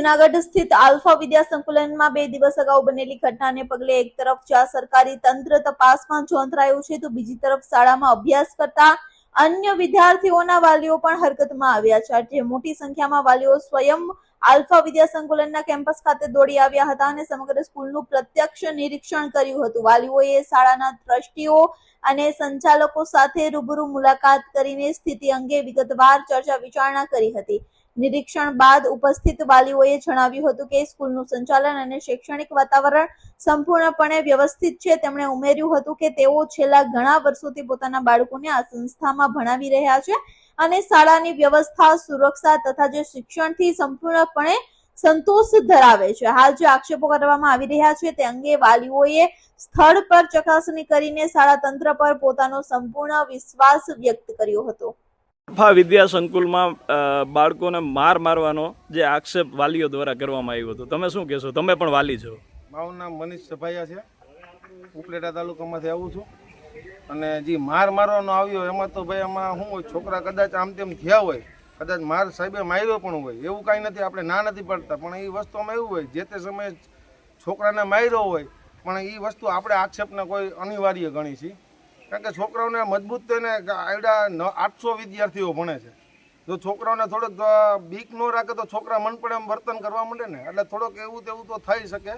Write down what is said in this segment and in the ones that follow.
જૂનાગઢ સ્થિત આલ્ફા વિદ્યા સંકુલનમાં 2 દિવસ અગાઉ બનેલી ઘટનાને પગલે એક તરફ જ્યાં સરકારી તંત્ર તપાસમાં જોતરાયું છે, તો બીજી તરફ શાળામાં અભ્યાસ કરતા અન્ય વિદ્યાર્થીઓના વાલીઓ પણ હરકતમાં આવ્યા છે। આજે મોટી સંખ્યામાં વાલીઓ સ્વયં આલ્ફા વિદ્યા સંકુલનના કેમ્પસ ખાતે દોડી આવ્યા હતા અને સમગ્ર સ્કૂલનું પ્રત્યક્ષ નિરીક્ષણ કર્યું હતું। વાલીઓએ શાળાના ટ્રસ્ટીઓ અને સંચાલકો સાથે રૂબરૂ મુલાકાત કરીને સ્થિતિ અંગે વિગતવાર ચર્ચા વિચારણા કરી હતી। નિરીક્ષણ બાદ ઉપસ્થિત વાલીઓએ જણાવ્યું હતું કે સ્કૂલનું સંચાલન અને શૈક્ષણિક વાતાવરણ સંપૂર્ણપણે વ્યવસ્થિત છે। તેમણે ઉમેર્યું હતું કે તેઓ છેલ્લા ઘણા વર્ષોથી પોતાના બાળકોને આ સંસ્થામાં ભણાવી રહ્યા છે અને શાળાની વ્યવસ્થા, સુરક્ષા તથા જે શિક્ષણથી સંપૂર્ણપણે સંતોષ ધરાવે છે। હાલ જે આક્ષેપો કરવામાં આવી રહ્યા છે તે અંગે વાલીઓએ સ્થળ પર ચકાસણી કરીને શાળા તંત્ર પર પોતાનો સંપૂર્ણ વિશ્વાસ વ્યક્ત કર્યો હતો। આલ્ફા વિદ્યા સંકુલમાં બાળકોને મારવાનો જે આક્ષેપ વાલીઓ દ્વારા કરવામાં આવ્યો હતો, તમે શું કહેશો? તમે પણ વાલી છો। મારું નામ મનીષ સભાયા છે, ઉપલેટા તાલુકામાંથી આવું છું। અને જે મારવાનો આવ્યો એમાં તો ભાઈ એમાં શું હોય, છોકરા કદાચ આમ તેમ થયા હોય, કદાચ સાહેબે માર્યો પણ હોય, એવું કાંઈ નથી, આપણે ના નથી પડતા, પણ એ વસ્તુમાં એવું હોય જે તે સમયે છોકરાને માર્યો હોય, પણ એ વસ્તુ આપણે આક્ષેપને કોઈ અનિવાર્ય ગણી છે। કારણ કે છોકરાઓને મજબૂત થઈને આવડા 800 વિદ્યાર્થીઓ ભણે છે। જો છોકરાઓને થોડોક બીક ન રાખે તો છોકરા મન પડે એમ વર્તન કરવા માંડે ને, એટલે થોડોક એવું તેવું તો થઈ શકે।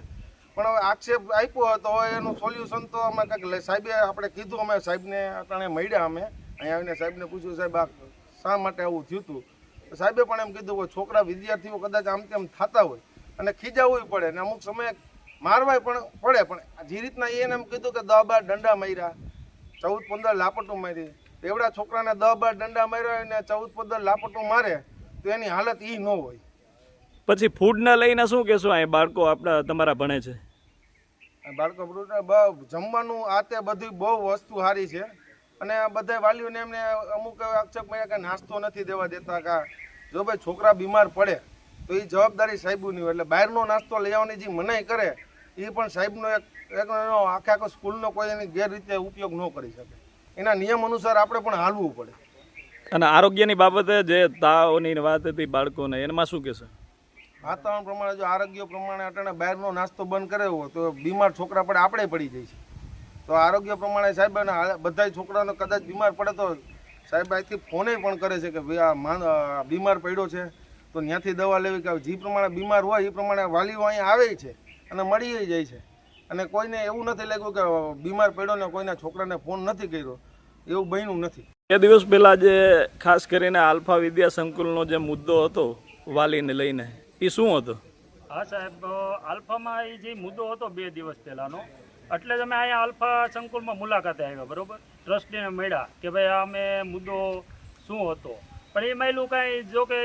પણ હવે આક્ષેપ આપ્યો હોય તો એનું સોલ્યુશન તો અમે કંઈક સાહેબે આપણે કીધું, અમે સાહેબને અટાણે મળ્યા, અમે અહીંયા આવીને સાહેબને પૂછ્યું, સાહેબ આ શા માટે આવું થયું હતું? સાહેબે પણ એમ કીધું કે છોકરા વિદ્યાર્થીઓ કદાચ આમ તેમ થતા હોય અને ખીજાવવું પડે ને અમુક સમયે મારવાય પણ પડે, પણ જે રીતના એને એમ કીધું કે 10-12 દંડા માર્યા, 14-15 લાપટું મારી, એવડા છોકરાને 10-12 દંડા માર્યા અને 14-15 લાપટું મારે તો એની હાલત એ ન હોય। પછી ફૂડને લઈને શું કહેશો? અહીં બાળકો આપણા તમારા ભણે છે, બાળકો જમવાનું આ તે બધી બહુ વસ્તુ સારી છે અને બધા વાલીઓને એમને અમુક આક્ષેપ મળ્યા કે નાસ્તો નથી દેવા દેતા, કે જો ભાઈ છોકરા બીમાર પડે તો એ જવાબદારી સાહેબની હોય, એટલે બહારનો નાસ્તો લઈ આવવાની જે મનાઈ કરે એ પણ સાહેબનો એક આખા સ્કૂલનો કોઈ એની ગેરરીતે ઉપયોગ ન કરી શકે, એના નિયમ અનુસાર આપણે પણ હાલવું પડે। અને આરોગ્યની બાબતે જે તાવની વાત હતી બાળકોને, એમાં શું કહેશો? વાતાવરણ પ્રમાણે જો આરોગ્ય પ્રમાણે અટાણે બહારનો નાસ્તો બંધ કર્યો હોય તો બીમાર છોકરા પડે આપણે પડી જાય છે। તો આરોગ્ય પ્રમાણે સાહેબ બધા છોકરાઓને કદાચ બીમાર પડે તો સાહેબ અહીંથી ફોને પણ કરે છે કે ભાઈ આ બીમાર પડ્યો છે તો ત્યાંથી દવા લેવી, કે જે પ્રમાણે બીમાર હોય એ પ્રમાણે વાલીઓ અહીંયા આવે છે અને મળી જાય છે। અને કોઈને એવું નથી લાગ્યું કે બીમાર પડ્યો ને કોઈના છોકરાને ફોન નથી કર્યો, એવું બન્યું નથી। 2 દિવસ પહેલાં જે ખાસ કરીને આલ્ફા વિદ્યા સંકુલનો જે મુદ્દો હતો વાલીને લઈને, એ શું હતો? હા સાહેબ, આલ્ફામાં એ જે મુદ્દો હતો 2 દિવસ પહેલાંનો, એટલે જ અમે અહીંયા આલ્ફા સંકુલમાં મુલાકાતે આવ્યા, બરાબર, ટ્રસ્ટીને મળ્યા કે ભાઈ આ અમે મુદ્દો શું હતો, પણ એ મળ્યું કાંઈ, જો કે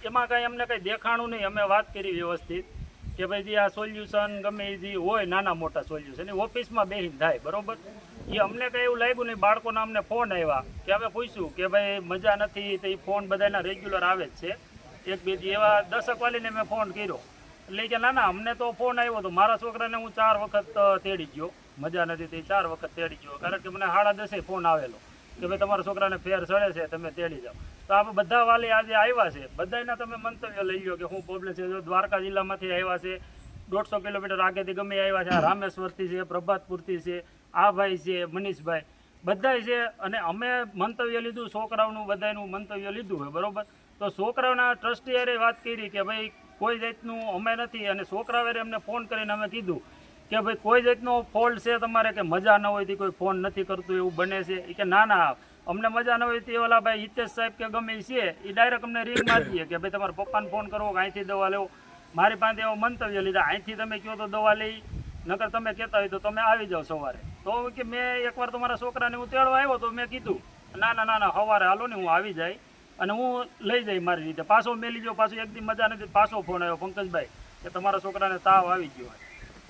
એમાં કાંઈ અમને કંઈ દેખાણું નહીં। અમે વાત કરી વ્યવસ્થિત કે ભાઈ જે આ સોલ્યુશન ગમે એ જે હોય નાના મોટા સોલ્યુશન એ ઓફિસમાં બેસીને થાય, બરાબર। એ અમને કંઈ એવું લાગ્યું નહીં। બાળકોના અમને ફોન આવ્યા કે અમે પૂછ્યું કે ભાઈ મજા નથી, તો એ ફોન બધાના રેગ્યુલર આવે જ છે, 1-2 એવા 10 વાલીને મેં ફોન કર્યો, એટલે કે ના અમને તો ફોન આવ્યો તો મારા છોકરાને હું 4 વખત તેડી ગયો, મજા નથી તો 4 વખત તેડી ગયો, કારણ કે મને 10:30 ફોન આવેલો કે ભાઈ તમારા છોકરાને ફેર સડે છે, તમે તેડી જાઓ। તો આપણે બધા વાલી આજે આવ્યા છે, બધાના તમે મંતવ્ય લઈ લો કે શું પ્રોબ્લેમ છે। જો દ્વારકા જિલ્લામાંથી આવ્યા છે, 150 કિલોમીટર આગેથી ગમે આવ્યા છે, રામેશ્વરથી છે, પ્રભાતપુરથી છે, આ ભાઈ છે, મનીષભાઈ, બધા છે, અને અમે મંતવ્ય લીધું, છોકરાઓનું બધાનું મંતવ્ય લીધું હોય, બરાબર। તો છોકરાઓના ટ્રસ્ટીએ વાત કરી કે ભાઈ કોઈ જાતનું અમે નથી, અને છોકરાઓએ અમને ફોન કરીને અમે કીધું કે ભાઈ કોઈ જાતનો ફોલ્ટ છે તમારે, કે મજા ન હોય તો કોઈ ફોન નથી કરતું એવું બને છે, એ કે ના અમને મજા ન હોય તો ઓલા ભાઈ હિતેશ સાહેબ કે ગમે એ છે એ ડાયરેક્ટ અમને રિંગ મારી દે કે ભાઈ તમારા પપ્પાને ફોન કરવો કે અહીંથી દવા લેવો। મારી પાસે એવો મંતવ્ય લીધા, અહીંથી તમે કહો તો દવા લઈ, નકર તમે કહેતા હોય તો તમે આવી જાઓ સવારે। તો કે મેં એકવાર તમારા છોકરાને હું તેડવા આવ્યો તો મેં કીધું ના સવારે હાલો ને હું આવી જાય અને હું લઈ જઈ મારી રીતે। પાછો મેલી ગયો, પાછું એક દી મજા નથી, પાછો ફોન આવ્યો પંકજભાઈ કે તમારા છોકરાને તાવ આવી ગયો હોય,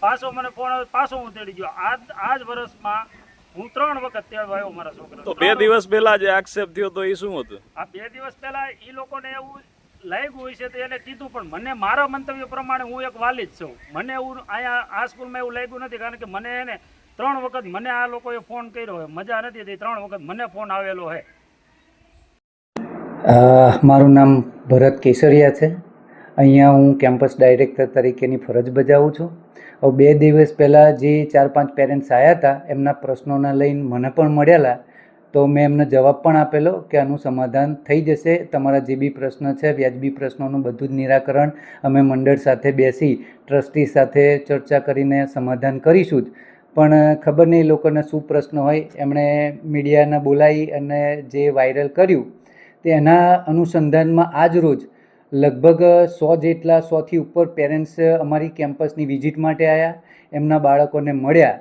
પાછો મને ફોન આવ્યો, પાછો હું તેડી ગયો। આ જ વર્ષમાં હું 3 વખત તેડવા આવ્યો મારા છોકરા। તો 2 દિવસ પહેલા જે આક્ષેપ થયો તો એ શું હતું? આ 2 દિવસ પહેલા એ લોકોને એવું લાગ્યું હોય છે તો એને કીધું, પણ મને મારા મંતવ્ય પ્રમાણે હું એક વાલી જ છું, મને એવું અહીંયા આ સ્કૂલમાં એવું લાગ્યું નથી, કારણ કે મને એને 3 વખત મને આ લોકોએ ફોન કર્યો હોય, મજા નથી થઈ 3 વખત મને ફોન આવેલો છે। મારું નામ ભરત કેસરિયા છે અહીંયા હું કેમ્પસ ડાયરેક્ટર તરીકેની ફરજ બજાવું છું. હવે 2 દિવસ પહેલાં જે 4-5 પેરેન્ટ્સ આવ્યા હતા એમના પ્રશ્નોને લઈને મને પણ મળેલા, તો મેં એમને જવાબ પણ આપેલો કે આનું સમાધાન થઈ જશે. તમારા જે બી પ્રશ્ન છે, વ્યાજબી પ્રશ્નોનું બધું જ નિરાકરણ અમે મંડળ સાથે બેસી ટ્રસ્ટી સાથે ચર્ચા કરીને સમાધાન કરીશું જ. પણ ખબર નહીં એ લોકોને શું પ્રશ્ન હોય, એમણે મીડિયાને બોલાવી અને જે વાયરલ કર્યું તેના અનુસંધાનમાં આજ રોજ લગભગ 100થી ઉપર પેરેન્ટ્સ અમારી કેમ્પસની વિઝિટ માટે આવ્યા, એમના બાળકોને મળ્યા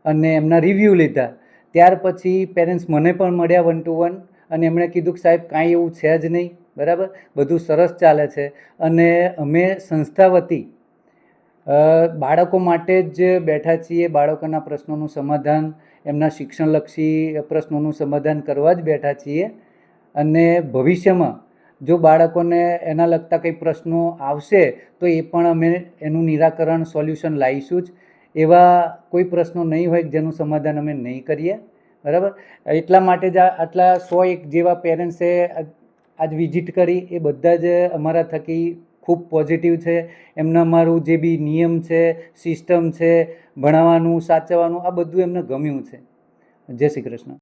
અને એમના રિવ્યૂ લીધા. ત્યાર પછી પેરેન્ટ્સ મને પણ મળ્યા 1 to 1 અને એમણે કીધું કે સાહેબ કાંઈ એવું છે જ નહીં, બરાબર, બધું સરસ ચાલે છે. અને અમે સંસ્થા વતી બાળકો માટે જ બેઠા છીએ, બાળકોના પ્રશ્નોનું સમાધાન, એમના શિક્ષણલક્ષી પ્રશ્નોનું સમાધાન કરવા જ બેઠા છીએ. અને ભવિષ્યમાં જો બાળકોને એના લગતા કંઈ પ્રશ્નો આવશે તો એ પણ અમે એનું નિરાકરણ સોલ્યુશન લાવીશું જ. એવા કોઈ પ્રશ્નો નહીં હોય જેનું સમાધાન અમે નહીં કરીએ, બરાબર. એટલા માટે જ આટલા 101 જેવા પેરેન્ટ્સે આજ વિઝિટ કરી, એ બધા જ અમારા થકી ખૂબ પોઝિટિવ છે. એમને અમારું જે બી નિયમ છે, સિસ્ટમ છે, ભણાવવાનું, સાચવવાનું, આ બધું એમને ગમ્યું છે. જય શ્રી કૃષ્ણ.